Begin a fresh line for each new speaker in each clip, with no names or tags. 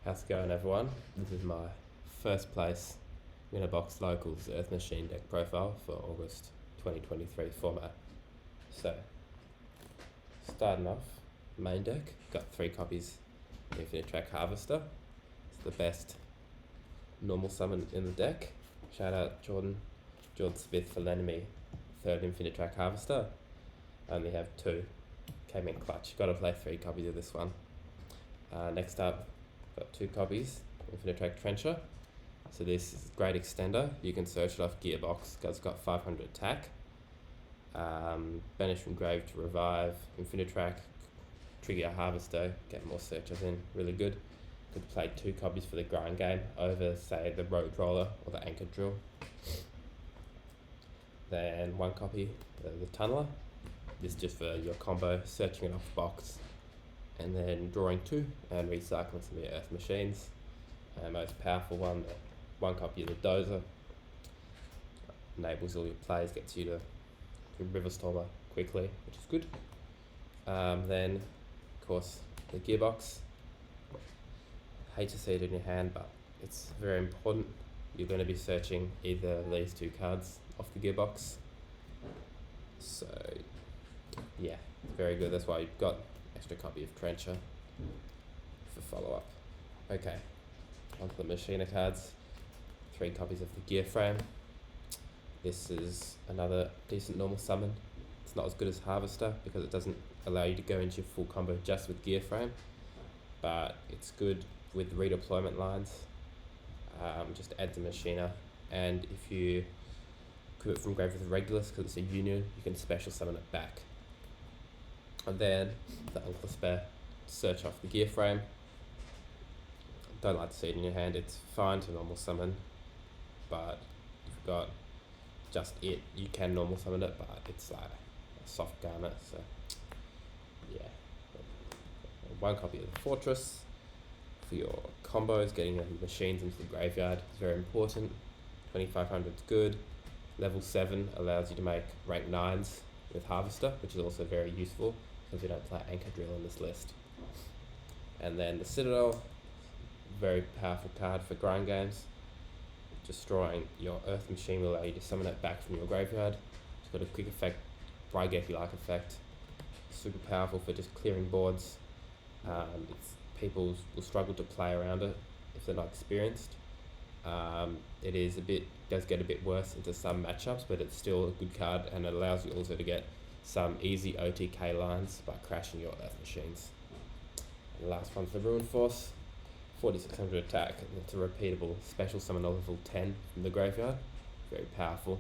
How's it going, everyone? This is my first place Winner Box Locals Earth Machine deck profile for August 2023 format. So, starting off, main deck, got 3 copies of Infinitrack Harvester. It's the best normal summon in the deck. Shout out Jordan Smith for lending me 3rd Infinitrack Harvester. I only have 2. Came in clutch. Got to play 3 copies of this one. Next up, got 2 copies Infinitrack Trencher. So this is a great extender. You can search it off Gearbox because it's got 500 attack. Banish from grave to revive. Infinitrack, trigger Harvester, get more searches in. Really good. Could play 2 copies for the grind game over, say, the Road Roller or the Anchor Drill. Then 1 copy of the Tunneler. This is just for your combo, searching it off box, and then drawing 2 and recycling some of your Earth Machines. And most powerful one, 1 copy of the Dozer. Enables all your plays, gets you to River Stormer quickly, which is good. Then, of course, the Gearbox. Hate to see it in your hand, but it's very important. You're going to be searching either of these 2 cards off the Gearbox. So, yeah, it's very good. That's why you've got extra copy of Trencher for follow-up. Okay, onto the Machina cards. 3 copies of the Gear Frame. This is another decent normal summon. It's not as good as Harvester because it doesn't allow you to go into your full combo just with Gear Frame, but it's good with redeployment lines. Just adds a Machina, and if you equip it from grave with a Regulus because it's a union, you can special summon it back. And then the Uncle Spare, search off the Gear Frame. Don't like to see it in your hand. It's fine to normal summon, but if you've got just it, you can normal summon it, but it's like a soft garnet, so yeah. 1 copy of the Fortress for your combos. Getting your machines into the graveyard is very important. 2500 is good. Level 7 allows you to make rank 9s with Harvester, which is also very useful because we don't play Anchor Drill in this list. And then the Citadel, very powerful card for grind games. Destroying your Earth Machine will allow you to summon it back from your graveyard. It's got a quick effect, Raigeki-like effect. Super powerful for just clearing boards. People will struggle to play around it if they're not experienced. It does get a bit worse into some matchups, but it's still a good card, and it allows you also to get some easy OTK lines by crashing your Earth Machines. And the last one's the Ruin Force. 4600 attack, and it's a repeatable special summon level 10 from the graveyard. Very powerful.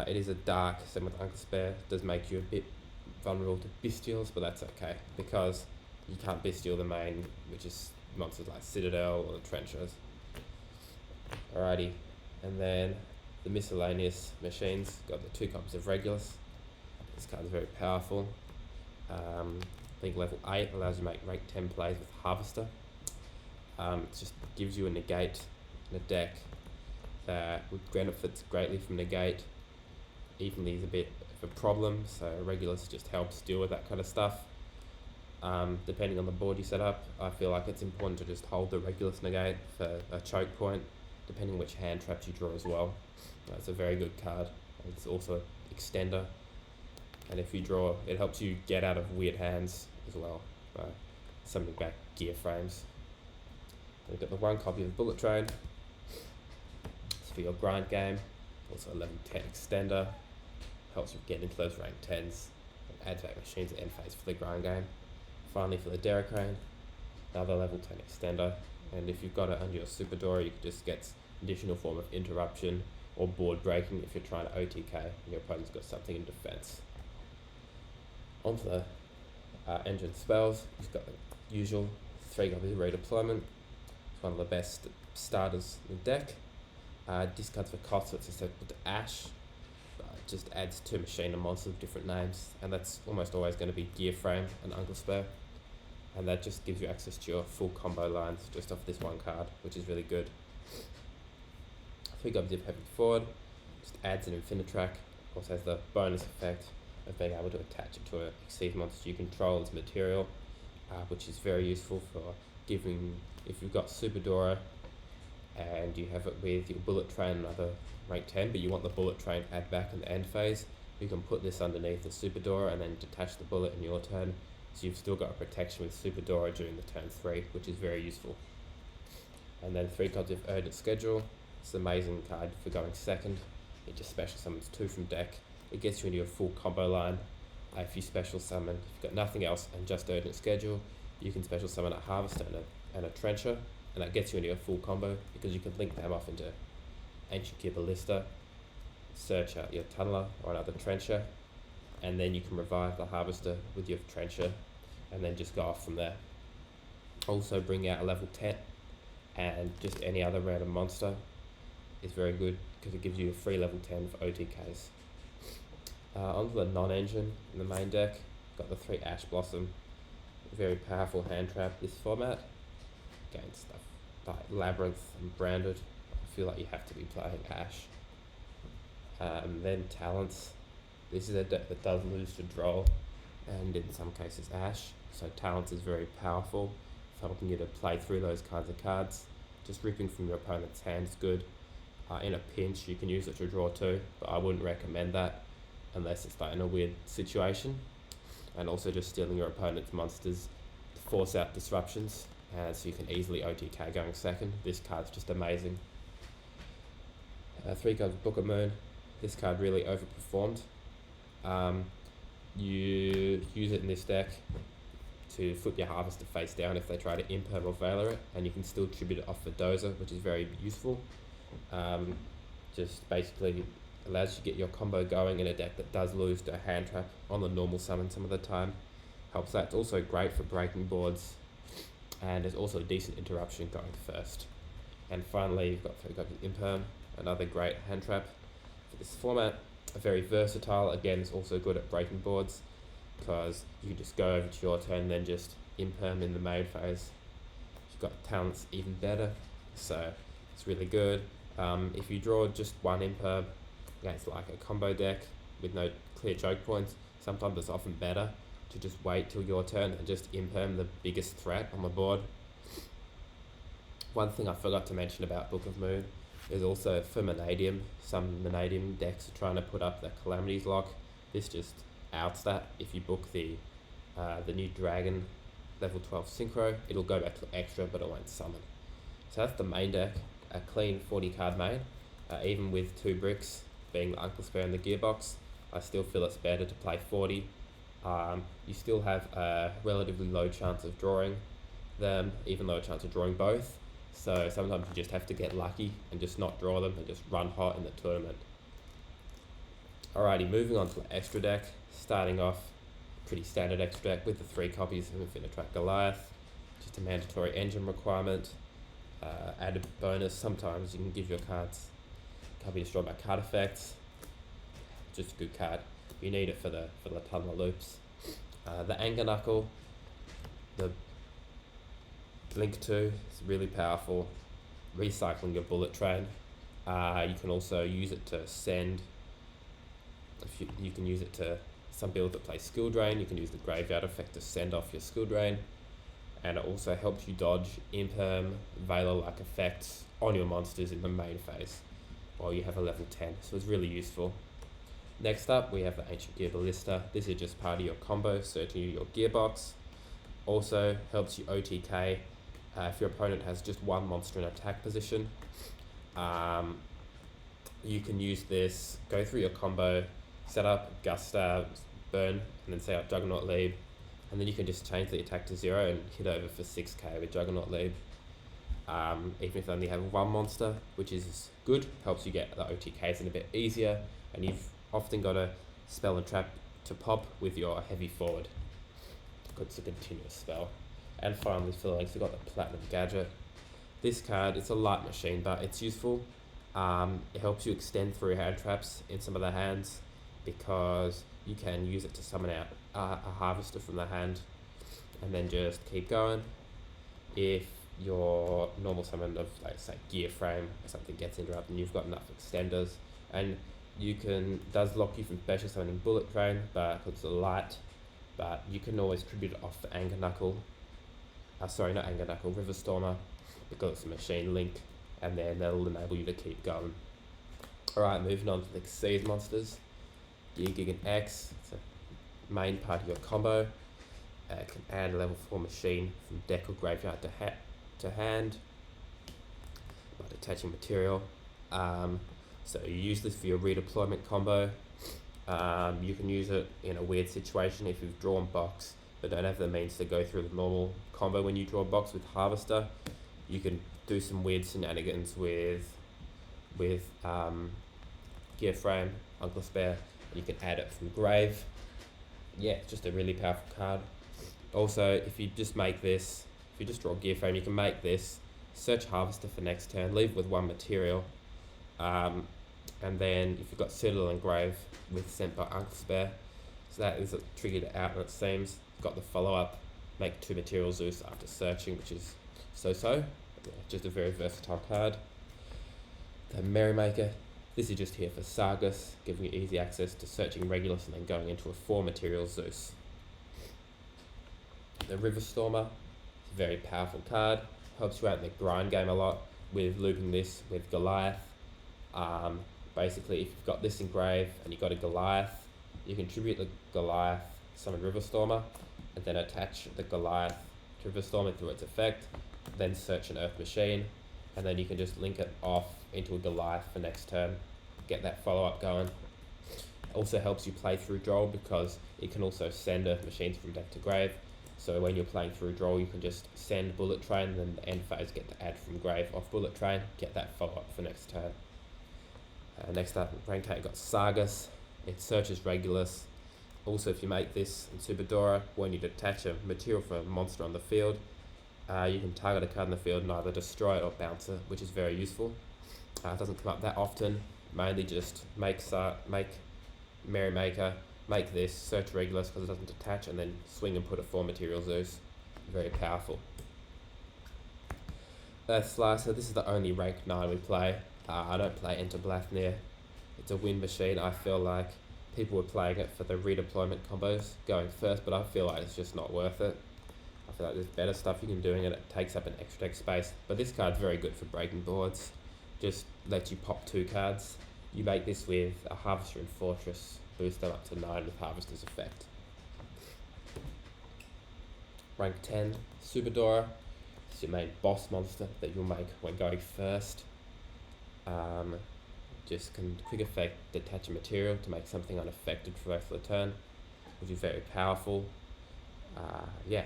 It is a dark, same with Uncle Spare. It does make you a bit vulnerable to Bystials, but that's okay because you can't Bystial the main, which is monsters like Citadel or the Trenchers. Alrighty, and then the miscellaneous machines, got the 2 copies of Regulus. This card is very powerful. I think level 8 allows you to make rank 10 plays with Harvester. It just gives you a negate in a deck that benefits greatly from negate. Evenly is a bit of a problem, so Regulus just helps deal with that kind of stuff. Depending on the board you set up, I feel like it's important to just hold the Regulus negate for a choke point, depending which hand traps you draw as well. It's a very good card. It's also an extender, and if you draw, it helps you get out of weird hands as well by summoning back Gear Frames. We've got the 1 copy of Bullet Train. It's for your grind game. Also a level 10 extender. Helps you get into those rank 10s. And adds back machines at end phase for the grind game. Finally for the Derricrane, another level 10 extender. And if you've got it under your Super Door, you can just get additional form of interruption or board breaking if you're trying to OTK and your opponent's got something in defense. Onto the engine spells, you've got the usual 3 copies of Redeployment. It's one of the best starters in the deck. Discards for cost, so it's susceptible to Ash. Just adds 2 Machina monsters of different names, and that's almost always going to be Gear Frame and Uncle Spare. And that just gives you access to your full combo lines just off this 1 card, which is really good. 3 copies of Heavy Forward, just adds an Infinitrack. Also has the bonus effect of being able to attach it to a Exceed monster you control as material. which is very useful for giving, if you've got Super Dora and you have it with your Bullet Train another rank 10, but you want the Bullet Train add back in the end phase, you can put this underneath the Super Dora and then detach the bullet in your turn, so you've still got a protection with Super Dora during the turn 3, which is very useful. And then 3 cards of Urgent Schedule. It's an amazing card for going second. It just special summons 2 from deck. It gets you into your full combo line. If you special summon, if you've got nothing else and just Urgent Schedule, you can special summon a Harvester and a Trencher, and that gets you into your full combo because you can link them off into Ancient Gear Ballista, search out your Tunneler or another Trencher, and then you can revive the Harvester with your Trencher and then just go off from there. Also bring out a level 10 and just any other random monster is very good because it gives you a free level 10 for OTKs. Onto the non-engine in the main deck, got the 3 Ash Blossom, very powerful hand trap this format against stuff like Labyrinth and Branded. I feel like you have to be playing Ash. Then Talents, this is a deck that does lose to Droll and in some cases Ash, so Talents is very powerful for helping you to play through those kinds of cards. Just ripping from your opponent's hand is good. In a pinch you can use it to draw 2, but I wouldn't recommend that unless it's like in a weird situation, and also just stealing your opponent's monsters to force out disruptions, so you can easily OTK going second. This card's just amazing. 3 cards Book of Moon. This card really overperformed. You use it in this deck to flip your Harvester face down if they try to Imperm or Veiler it, and you can still tribute it off for Dozer, which is very useful. Just basically allows you to get your combo going in a deck that does lose to a hand trap on the normal summon some of the time. Helps that. It's also great for breaking boards, and it's also a decent interruption going first. And finally, you've got 3 cards Imperm, another great hand trap for this format. Very versatile, again, it's also good at breaking boards because you can just go over to your turn and then just Imperm in the main phase. You've got Talents even better, so it's really good. If you draw just 1 Imperm against like a combo deck with no clear choke points, sometimes it's often better to just wait till your turn and just Imperm the biggest threat on the board. One thing I forgot to mention about Book of Moon is also for Mannadium. Some Mannadium decks are trying to put up the Calamities lock. This just outs that. If you book the new Dragon level 12 Synchro, it'll go back to extra, but it won't summon. So that's the main deck, a clean 40 card main. Even with 2 bricks being the Uncle Spare and the Gearbox, I still feel it's better to play 40. You still have a relatively low chance of drawing them, even lower chance of drawing both. So sometimes you just have to get lucky and just not draw them and just run hot in the tournament. Alrighty, moving on to the extra deck. Starting off, pretty standard extra deck with the 3 copies of Infinitrack Goliath. Just a mandatory engine requirement. Added bonus, sometimes you can give your cards can't be destroyed by card effects. Just a good card. You need it for the Tunneler loops. The Anger Knuckle, the Blink 2 is really powerful. Recycling your Bullet Train. You can also use it to send. You can use it to some builds that play Skill Drain. You can use the Graveyard effect to send off your Skill Drain, and it also helps you dodge Imperm, Veiler-like effects on your monsters in the main phase while you have a level 10. So it's really useful. Next up, we have the Ancient Gear Ballista. This is just part of your combo, searching your Gearbox. Also helps you OTK if your opponent has just 1 monster in attack position. You can use this, go through your combo, set up Gust Stab, burn, and then set up Juggernaut Leap, and then you can just change the attack to 0 and hit over for 6k with Juggernaut Leap. Even if they only have 1 monster, which is good, helps you get the OTKs in a bit easier, and you've often got a spell and trap to pop with your heavy forward. It's a continuous spell. And finally, for the links, we've got the Platinum Gadget. This card, it's a light machine, but it's useful. It helps you extend through hand traps in some of the hands because you can use it to summon out a Harvester from the hand and then just keep going. If your normal summon of, like, say, Gear Frame or something gets interrupted and you've got enough extenders, and does lock you from special summoning Bullet Train, but it's a light, but you can always tribute it off the Anger Knuckle Not Anger Knuckle, River Stormer, because it's a machine link, and then that'll enable you to keep going. Alright, moving on to the Xyz monsters. Gear Gigant X, it's a main part of your combo. Can add a level 4 machine from deck or graveyard to hand by detaching material. So you use this for your redeployment combo. You can use it in a weird situation if you've drawn box but don't have the means to go through the normal combo when you draw a box with Harvester. You can do some weird shenanigans with Gear Frame, Uncle Spare, and you can add it from grave. Yeah, just a really powerful card. Also, if you just draw Gear Frame, you can make this, search Harvester for next turn, leave it with one material, and then if you've got Citadel and Grave with sent by Uncle Spare, so that is triggered out, and it seems got the follow-up, make 2 material Zeus after searching, which is so. Yeah, just a very versatile card. The Merrymaker, this is just here for Sargus, giving you easy access to searching Regulus and then going into a 4 material Zeus. The River Stormer, it's a very powerful card, helps you out in the grind game a lot with looping this with Goliath. Basically, if you've got this in grave and you've got a Goliath, you can tribute the Goliath, summon River Stormer, and then attach the Goliath to River Stormer through its effect, then search an Earth Machine, and then you can just link it off into a Goliath for next turn, get that follow-up going. Also helps you play through Droll because it can also send Earth Machines from deck to grave. So when you're playing through Droll, you can just send Bullet Train, and then the end phase get to add from grave off Bullet Train, get that follow-up for next turn. Next up, rank 8 got Sargus. It searches Regulus. Also, if you make this in Superdora, when you detach a material from a monster on the field, you can target a card in the field and either destroy it or bounce it, which is very useful. It doesn't come up that often. Mainly just make Merrymaker, make this, search Regulus because it doesn't detach, and then swing and put a 4 material Zeus. Very powerful. Slicer, this is the only rank 9 we play. I don't play Enter Blathnir. It's a win machine. I feel like people were playing it for the redeployment combos going first, but I feel like it's just not worth it. I feel like there's better stuff you can do in it. It takes up an extra deck space, but this card's very good for breaking boards. Just lets you pop 2 cards. You make this with a Harvester and Fortress, boost them up to 9 with Harvester's effect. Rank 10, Superdora. It's your main boss monster that you'll make when going first. Just can quick effect detach a material to make something unaffected for the rest of the turn, which is very powerful. Yeah,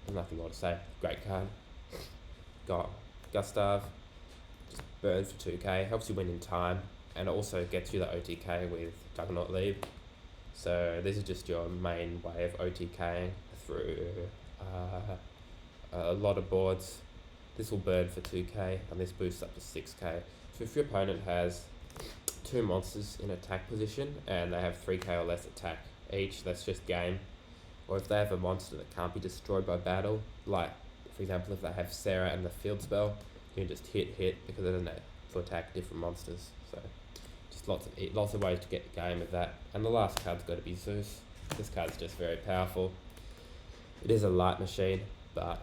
there's nothing more to say. Great card. Got Gustav, just burns for 2k, helps you win in time, and also gets you the OTK with Juggernaut Lead. So this is just your main way of OTKing through a lot of boards. This will burn for 2k, and this boosts up to 6k. So if your opponent has 2 monsters in attack position and they have 3k or less attack each, that's just game. Or if they have a monster that can't be destroyed by battle, like for example if they have Sarah and the field spell, you can just hit because they don't have to attack different monsters. So just lots of ways to get the game with that. And the last card's got to be Zeus. This card's just very powerful. It is a light machine, but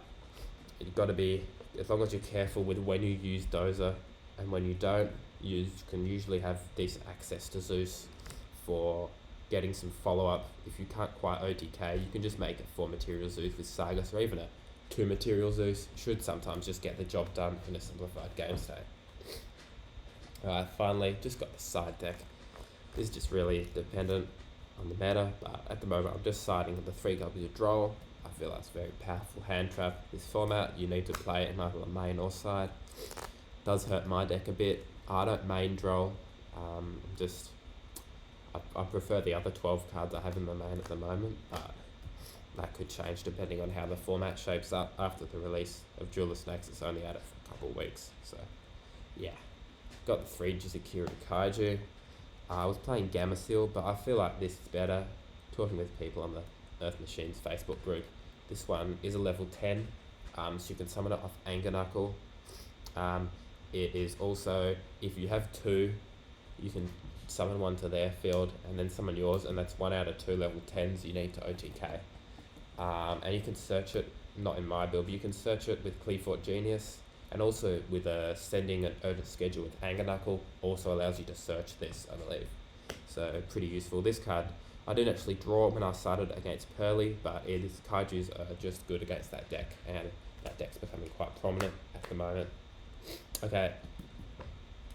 you've got to be, as long as you're careful with when you use Dozer and when you don't, you can usually have decent access to Zeus for getting some follow-up. If you can't quite OTK, you can just make a 4 material Zeus with Sargus, or even a 2 material Zeus should sometimes just get the job done in a simplified game state. Finally, just got the side deck. This is just really dependent on the meta, but at the moment I'm just siding with the 3 copies of Droll. I feel that's a very powerful hand trap. This format, you need to play it in either the main or side. Does hurt my deck a bit. I don't main Droll. I prefer the other 12 cards I have in my main at the moment, but that could change depending on how the format shapes up after the release of Jewel of Snakes. It's only out for a couple of weeks, so yeah. Got the 3 Jizukiri Kaiju. I was playing Gamma-Seal, but I feel like this is better. Talking with people on the Earth Machines Facebook group, this one is a level 10, so you can summon it off Anger Knuckle. It is also, if you have 2, you can summon one to their field and then summon yours, and that's 1 out of 2 level 10s you need to OTK. And you can search it not in my build, but you can search it with Clearfort Genius, and also with sending an urgent schedule with Anger Knuckle also allows you to search this, I believe. So pretty useful. This card, I didn't actually draw it when I started against Pearly, but kaijus are just good against that deck, and that deck's becoming quite prominent at the moment. Okay,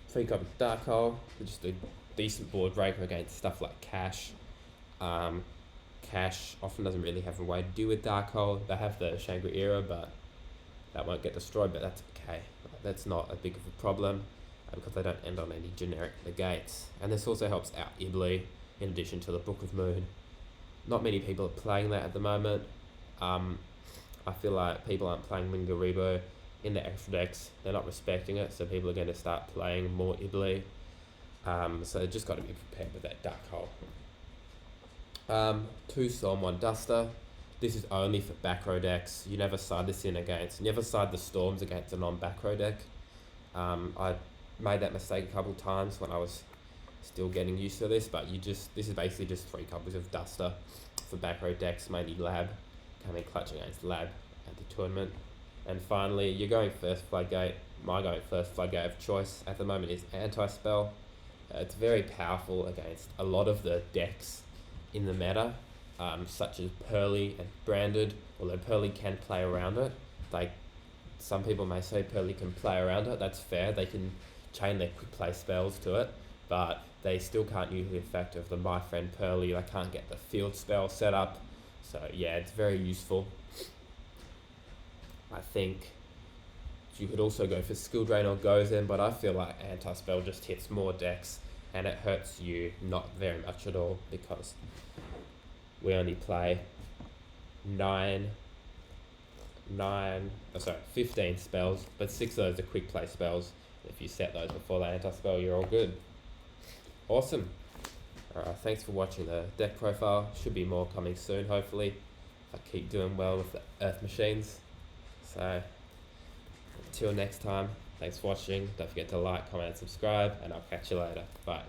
3 copies Dark Hole, just a decent board breaker against stuff like Cash. Cash often doesn't really have a way to deal with Dark Hole. They have the Shangri-Era, but that won't get destroyed, but that's okay. That's not a big of a problem because they don't end on any generic negates. And this also helps out Ibly in addition to the Book of Moon. Not many people are playing that at the moment. I feel like people aren't playing Lingaribo in the extra decks. They're not respecting it, so people are going to start playing more Ibly. So just got to be prepared with that Dark Hole. 2 Storm, 1 Duster. This is only for back row decks. You never side this in against, never side the Storms against a non-back row deck. I made that mistake a couple times when I was still getting used to this, but this is basically just 3 copies of Duster for back row decks, mainly Lab, coming clutch against Lab at the tournament. And finally, you're going first Floodgate. My going first Floodgate of choice at the moment is Anti-Spell. It's very powerful against a lot of the decks in the meta, such as Pearly and Branded, although Pearly can play around it. Like, some people may say Pearly can play around it, that's fair, they can chain their quick play spells to it, but they still can't use the effect of the My Friend Pearly, they can't get the field spell set up, so yeah, it's very useful. I think you could also go for Skill Drain or Gozen, but I feel like Anti-Spell just hits more decks and it hurts you not very much at all because we only play 15 spells, but 6 of those are quick play spells. If you set those before the Anti-Spell, you're all good. Awesome. Alright, thanks for watching the deck profile. Should be more coming soon, hopefully, if I keep doing well with the Earth Machines. So, until next time, thanks for watching. Don't forget to like, comment, and subscribe, and I'll catch you later. Bye.